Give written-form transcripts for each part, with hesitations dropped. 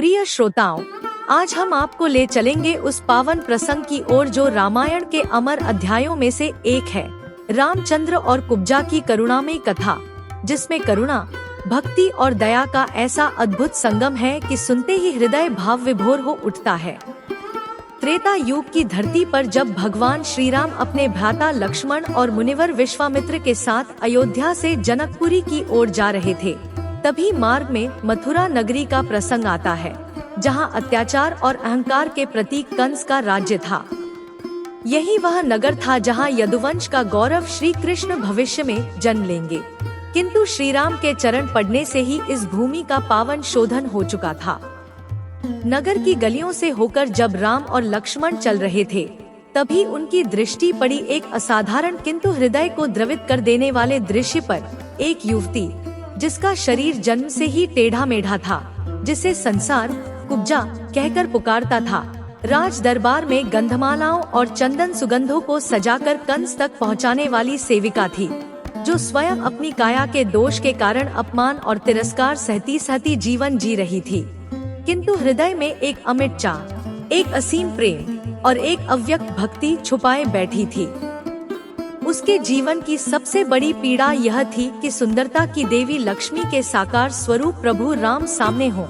प्रिय श्रोताओं, आज हम आपको ले चलेंगे उस पावन प्रसंग की ओर जो रामायण के अमर अध्यायों में से एक है, रामचंद्र और कुब्जा की करुणामयी कथा, जिसमें करुणा, भक्ति और दया का ऐसा अद्भुत संगम है कि सुनते ही हृदय भाव विभोर हो उठता है। त्रेता युग की धरती पर जब भगवान श्री राम अपने भ्राता लक्ष्मण और मुनिवर विश्वामित्र के साथ अयोध्या से जनकपुरी की ओर जा रहे थे, तभी मार्ग में मथुरा नगरी का प्रसंग आता है, जहां अत्याचार और अहंकार के प्रतीक कंस का राज्य था। यही वह नगर था जहां यदुवंश का गौरव श्री कृष्ण भविष्य में जन्म लेंगे, किंतु श्री राम के चरण पड़ने से ही इस भूमि का पावन शोधन हो चुका था। नगर की गलियों से होकर जब राम और लक्ष्मण चल रहे थे, तभी उनकी दृष्टि पड़ी एक असाधारण किंतु हृदय को द्रवित कर देने वाले दृश्य पर। एक युवती, जिसका शरीर जन्म से ही टेढ़ा मेढ़ा था, जिसे संसार कुब्जा कहकर पुकारता था, राज दरबार में गंधमालाओं और चंदन सुगंधों को सजाकर कंस तक पहुंचाने वाली सेविका थी, जो स्वयं अपनी काया के दोष के कारण अपमान और तिरस्कार सहती सहती जीवन जी रही थी, किंतु हृदय में एक अमिट चाह, एक असीम प्रेम और एक अव्यक्त भक्ति छुपाए बैठी थी। उसके जीवन की सबसे बड़ी पीड़ा यह थी कि सुंदरता की देवी लक्ष्मी के साकार स्वरूप प्रभु राम सामने हो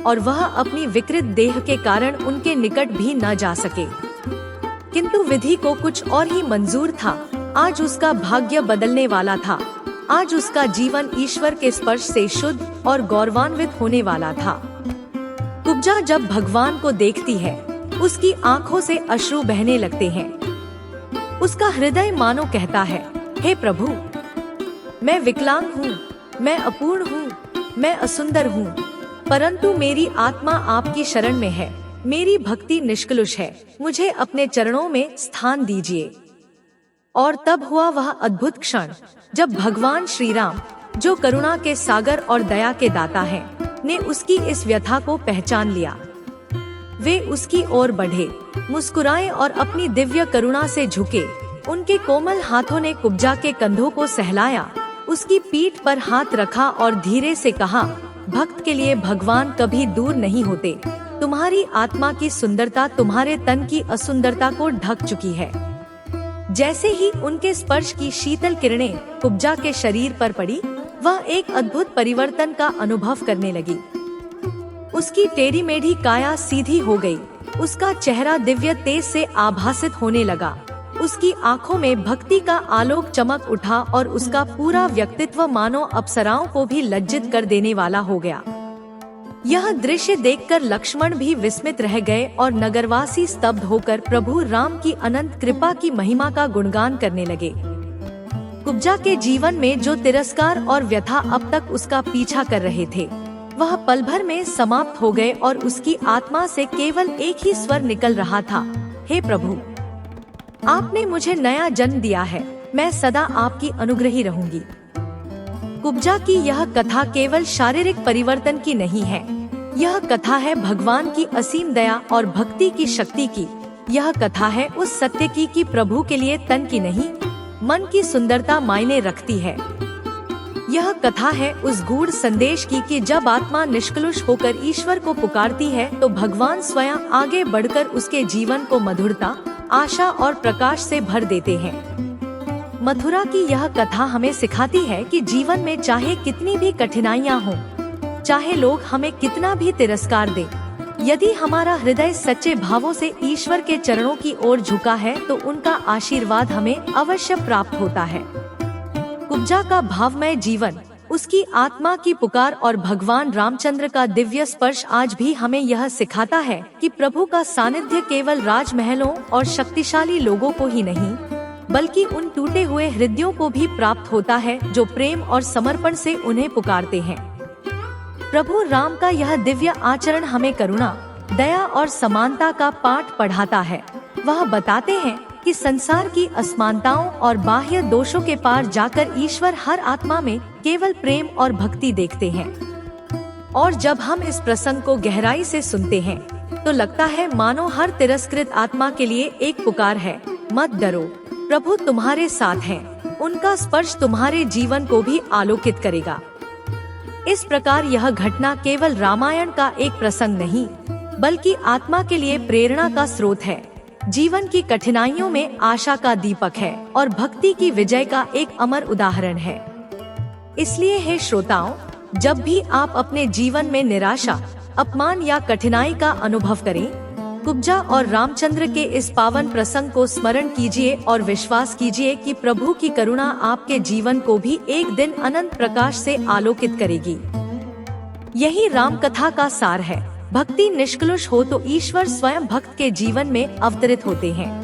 और वह अपनी विकृत देह के कारण उनके निकट भी न जा सके। किंतु विधि को कुछ और ही मंजूर था। आज उसका भाग्य बदलने वाला था। आज उसका जीवन ईश्वर के स्पर्श से शुद्ध और गौरवान्वित होने वाला था। कुब्जा जब भगवान को देखती है, उसकी आंखों से अश्रु बहने लगते हैं। उसका हृदय मानो कहता है, हे प्रभु, मैं विकलांग हूँ, मैं अपूर्ण हूँ, मैं असुंदर हूँ, परंतु मेरी आत्मा आपकी शरण में है, मेरी भक्ति निष्कलुष है, मुझे अपने चरणों में स्थान दीजिए। और तब हुआ वह अद्भुत क्षण, जब भगवान श्री राम, जो करुणा के सागर और दया के दाता हैं, ने उसकी इस व्यथा को पहचान लिया। वे उसकी ओर बढ़े, मुस्कुराए और अपनी दिव्य करुणा से झुके। उनके कोमल हाथों ने कुब्जा के कंधों को सहलाया, उसकी पीठ पर हाथ रखा और धीरे से कहा, भक्त के लिए भगवान कभी दूर नहीं होते। तुम्हारी आत्मा की सुंदरता तुम्हारे तन की असुंदरता को ढक चुकी है। जैसे ही उनके स्पर्श की शीतल किरणें कुब्जा के शरीर पर पड़ी, वह एक अद्भुत परिवर्तन का अनुभव करने लगी। उसकी टेढ़ी मेढ़ी काया सीधी हो गई, उसका चेहरा दिव्य तेज से आभासित होने लगा, उसकी आंखों में भक्ति का आलोक चमक उठा और उसका पूरा व्यक्तित्व मानो अप्सराओं को भी लज्जित कर देने वाला हो गया। यह दृश्य देखकर लक्ष्मण भी विस्मित रह गए और नगरवासी स्तब्ध होकर प्रभु राम की अनंत कृपा की महिमा का गुणगान करने लगे। कुब्जा के जीवन में जो तिरस्कार और व्यथा अब तक उसका पीछा कर रहे थे, वह पल भर में समाप्त हो गए और उसकी आत्मा से केवल एक ही स्वर निकल रहा था, हे प्रभु, आपने मुझे नया जन्म दिया है, मैं सदा आपकी अनुग्रही रहूंगी। कुब्जा की यह कथा केवल शारीरिक परिवर्तन की नहीं है, यह कथा है भगवान की असीम दया और भक्ति की शक्ति की। यह कथा है उस सत्य की कि प्रभु के लिए तन की नहीं, मन की सुंदरता मायने रखती है। यह कथा है उस गूढ़ संदेश की कि जब आत्मा निष्कलुष होकर ईश्वर को पुकारती है, तो भगवान स्वयं आगे बढ़कर उसके जीवन को मधुरता, आशा और प्रकाश से भर देते हैं। मथुरा की यह कथा हमें सिखाती है कि जीवन में चाहे कितनी भी कठिनाइयां हों, चाहे लोग हमें कितना भी तिरस्कार दें, यदि हमारा हृदय सच्चे भावों से ईश्वर के चरणों की ओर झुका है, तो उनका आशीर्वाद हमें अवश्य प्राप्त होता है। कुब्जा का भावमय जीवन, उसकी आत्मा की पुकार और भगवान रामचंद्र का दिव्य स्पर्श आज भी हमें यह सिखाता है कि प्रभु का सानिध्य केवल राजमहलों और शक्तिशाली लोगों को ही नहीं, बल्कि उन टूटे हुए हृदयों को भी प्राप्त होता है जो प्रेम और समर्पण से उन्हें पुकारते हैं। प्रभु राम का यह दिव्य आचरण हमें करुणा, दया और समानता का पाठ पढ़ाता है। वह बताते हैं कि संसार की असमानताओं और बाह्य दोषों के पार जाकर ईश्वर हर आत्मा में केवल प्रेम और भक्ति देखते हैं। और जब हम इस प्रसंग को गहराई से सुनते हैं, तो लगता है मानो हर तिरस्कृत आत्मा के लिए एक पुकार है, मत डरो, प्रभु तुम्हारे साथ हैं, उनका स्पर्श तुम्हारे जीवन को भी आलोकित करेगा। इस प्रकार यह घटना केवल रामायण का एक प्रसंग नहीं, बल्कि आत्मा के लिए प्रेरणा का स्रोत है, जीवन की कठिनाइयों में आशा का दीपक है और भक्ति की विजय का एक अमर उदाहरण है। इसलिए हे श्रोताओं, जब भी आप अपने जीवन में निराशा, अपमान या कठिनाई का अनुभव करें, कुब्जा और रामचंद्र के इस पावन प्रसंग को स्मरण कीजिए और विश्वास कीजिए कि प्रभु की करुणा आपके जीवन को भी एक दिन अनंत प्रकाश से आलोकित करेगी। यही राम कथा का सार है। भक्ति निष्कलुष हो तो ईश्वर स्वयं भक्त के जीवन में अवतरित होते हैं।